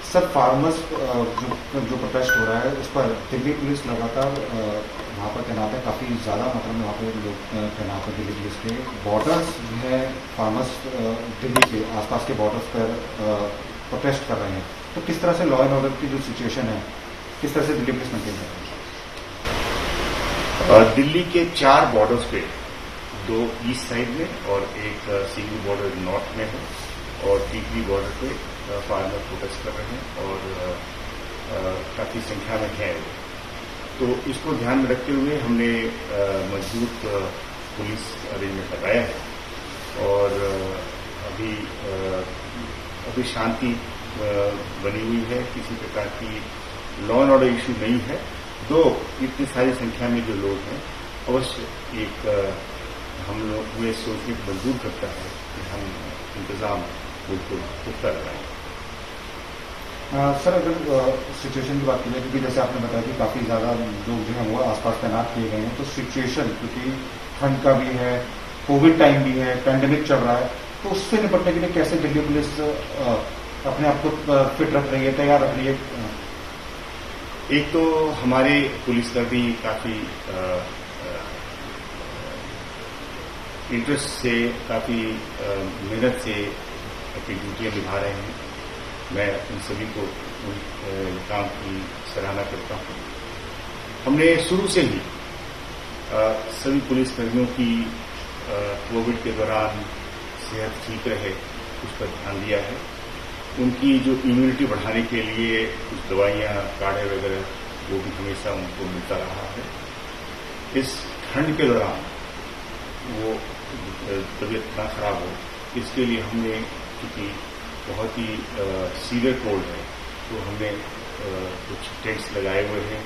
Sir farmers जो protest हो रहा है उस पर दिल्ली पुलिस लगातार वहाँ पर तैनात है, काफ़ी ज़्यादा मात्रा में वहाँ पर लोग तैनात है दिल्ली पुलिस के। बॉर्डर्स जो है फार्मर्स दिल्ली के आसपास के बॉर्डर्स पर प्रोटेस्ट कर रहे हैं, तो किस तरह से लॉ एंड ऑर्डर की जो सिचुएशन है किस तरह से दिल्ली पुलिस मेंटेन कर रही है? दिल्ली के 4 बॉर्डर्स पे 2 ईस्ट साइड में और एक सिंगल बॉर्डर नॉर्थ में है और टीकरी बॉर्डर पे फार्मर प्रोटेस्ट कर रहे हैं और काफी संख्या में है। तो इसको ध्यान में रखते हुए हमने मजबूत पुलिस अरेंजमेंट लगाया है और अभी शांति बनी हुई है, किसी प्रकार की लॉ एंड ऑर्डर इश्यू नहीं है। दो इतनी सारी संख्या में जो लोग हैं अवश्य एक हम लोग हमें सोचने को मजबूर करता है कि हम इंतजाम बिल्कुल पुख्ता लगाएं। सर अगर सिचुएशन की बात की जाए, क्योंकि जैसे आपने बताया कि काफ़ी ज़्यादा लोग जो है वो आसपास तैनात किए गए हैं, तो सिचुएशन क्योंकि ठंड का भी है, कोविड टाइम भी है, पैंडेमिक चल रहा है, तो उससे निपटने के लिए कैसे दिल्ली पुलिस अपने आप को फिट रख रही है, तैयार रख रही है? एक तो हमारे पुलिसकर्मी काफी इंटरेस्ट से, काफी मेहनत से अपनी ड्यूटियां निभा रहे हैं। मैं उन सभी को काम की सराहना करता हूं। हमने शुरू से ही सभी पुलिसकर्मियों की कोविड के दौरान सेहत ठीक रहे उस पर ध्यान दिया है। उनकी जो इम्यूनिटी बढ़ाने के लिए कुछ दवाइयां, काढ़े वगैरह वो भी हमेशा उनको मिलता रहा है। इस ठंड के दौरान वो तबीयत ना खराब हो, इसके लिए हमने, क्योंकि बहुत ही सीवियर कोल्ड है, तो हमने कुछ टेंट्स लगाए हुए हैं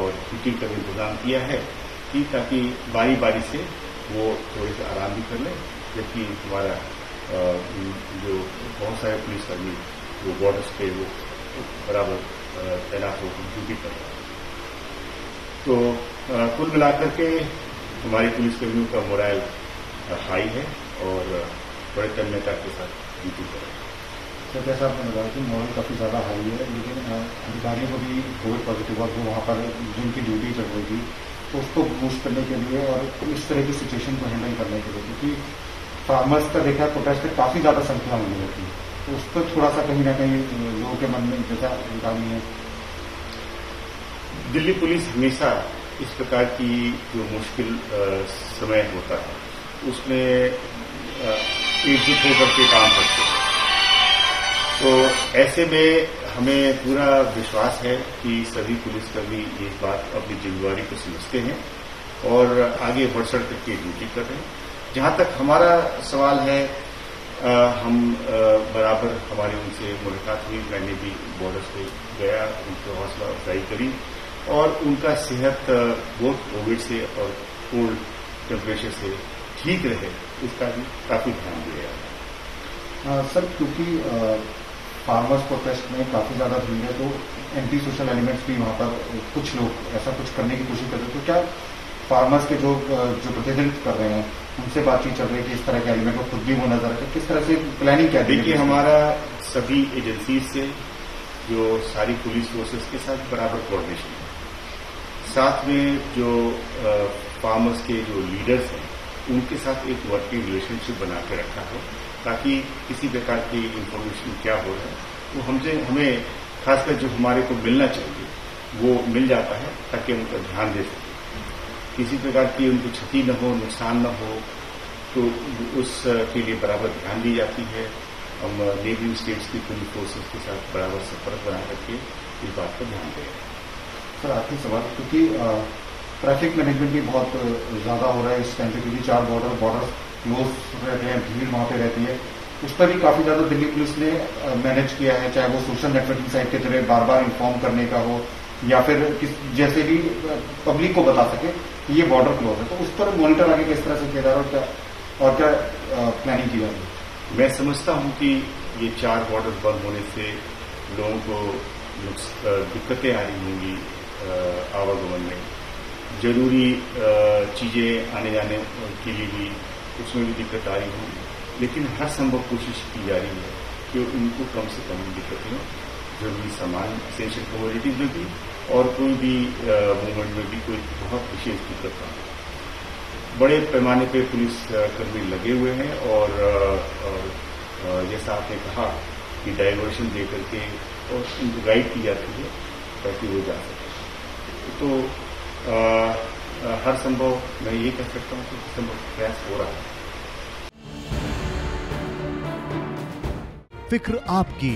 और हीटिंग का इंतजाम किया है कि ताकि बारी बारी से वो थोड़े से आराम भी कर लें, जबकि हमारा जो बहुत सारे पुलिसकर्मी वो बॉर्डर्स पे वो बराबर तैनात होकर ड्यूटी कर रहे हैं। तो कुल मिलाकर के हमारे पुलिसकर्मियों का मोराल हाई है और बड़े तन्मयता के साथ ड्यूटी कर रहे हैं। तो जैसा आपने बताया कि मोरल काफ़ी ज़्यादा हाई है, लेकिन अधिकारियों को भी कोविड पॉजिटिव हुआ, वो वहाँ पर जिनकी ड्यूटी चल रही थी, तो उसको बूस्ट करने के लिए और इस तरह की सिचुएशन को हैंडल करने के लिए, क्योंकि फार्मर्स का देखा प्रोटेस्ट में काफ़ी ज़्यादा संख्या होने लगी, तो उस पर थोड़ा सा कहीं ना कहीं लोगों के मन में जैसा निकालनी है। दिल्ली पुलिस हमेशा इस प्रकार की जो मुश्किल समय होता है उसमें एकजुट होकर के काम करते हैं। तो ऐसे में हमें पूरा विश्वास है कि सभी पुलिसकर्मी ये बात अपनी जिम्मेदारी को समझते हैं और आगे बढ़ चढ़ करके ड्यूटी कर रहे हैं। जहां तक हमारा सवाल है, हम बराबर हमारी उनसे मुलाकात हुई, मैंने भी बॉर्डर्स पे गया, उनको हौसला अफजाई करी और उनका सेहत वो कोविड से और कोल्ड टेम्परेचर से ठीक रहे, इसका भी काफी ध्यान दिया। सर क्योंकि फार्मर्स प्रोटेस्ट में काफ़ी ज़्यादा भीड़ है, तो एंटी सोशल एलिमेंट्स भी वहाँ पर कुछ लोग ऐसा कुछ करने की कोशिश कर रहे हैं, तो क्या फार्मर्स के जो प्रतिनिधित्व कर रहे हैं उनसे बातचीत चल रही है कि इस तरह के एलिमेंट को खुद भी वो नजर रखे, किस तरह से प्लानिंग क्या? देखिए, हमारा सभी एजेंसी से जो सारी पुलिस फोर्सेस के साथ बराबर कोऑर्डिनेशन है। साथ में जो फार्मर्स के जो लीडर्स हैं उनके साथ एक वर्किंग रिलेशनशिप बना के रखा है, ताकि किसी प्रकार की इंफॉर्मेशन क्या हो रहा है वो हमें खासकर जो हमारे को मिलना चाहिए वो मिल जाता है, ताकि हम उनका ध्यान दे सकें, किसी प्रकार की उनको क्षति न हो, नुकसान न हो, तो उसके लिए बराबर ध्यान दी जाती है। हम नेबरिंग स्टेट्स की पुलिस फोर्सेस के साथ बराबर संपर्क बना करके इस बात पर ध्यान दें। सर आखिरी सवाल, क्योंकि ट्रैफिक मैनेजमेंट भी बहुत ज़्यादा हो रहा है इस टाइम पे, क्योंकि 4 बॉर्डर क्लोज रहते हैं, भीड़ वहाँ पे रहती है, उस पर भी काफ़ी ज़्यादा दिल्ली पुलिस ने मैनेज किया है, चाहे वो सोशल नेटवर्किंग साइट के जरिए बार बार इन्फॉर्म करने का हो या फिर जैसे भी पब्लिक को बता सके कि ये बॉर्डर क्लोज है, तो उस पर मॉनिटर आगे किस तरह से किया जा रहा है और क्या प्लानिंग की जा रही है? मैं समझता हूं कि ये 4 बॉर्डर बंद होने से लोगों को दिक्कतें आ रही होंगी आवागमन में, जरूरी चीजें आने जाने के लिए भी उसमें भी दिक्कत आ रही होगी, लेकिन हर संभव कोशिश की जा रही है कि उनको कम से कम दिक्कतें जरूरी सामान एसेंशियल कमोडिटीज में भी और कोई भी मूवमेंट में भी कोई बहुत विशेष दिक्कत ना हो। बड़े पैमाने पे पुलिस कर्मी लगे हुए हैं और जैसा आपने कहा कि डाइवर्शन दे करके और उनको गाइड की जाती है ताकि वो जा सके। तो हर संभव मैं ये कह सकता हूँ कि संभव प्रयास हो रहा है। फिक्र आपकी,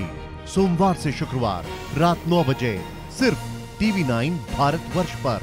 सोमवार से शुक्रवार रात 9 बजे सिर्फ TV9 भारतवर्ष पर।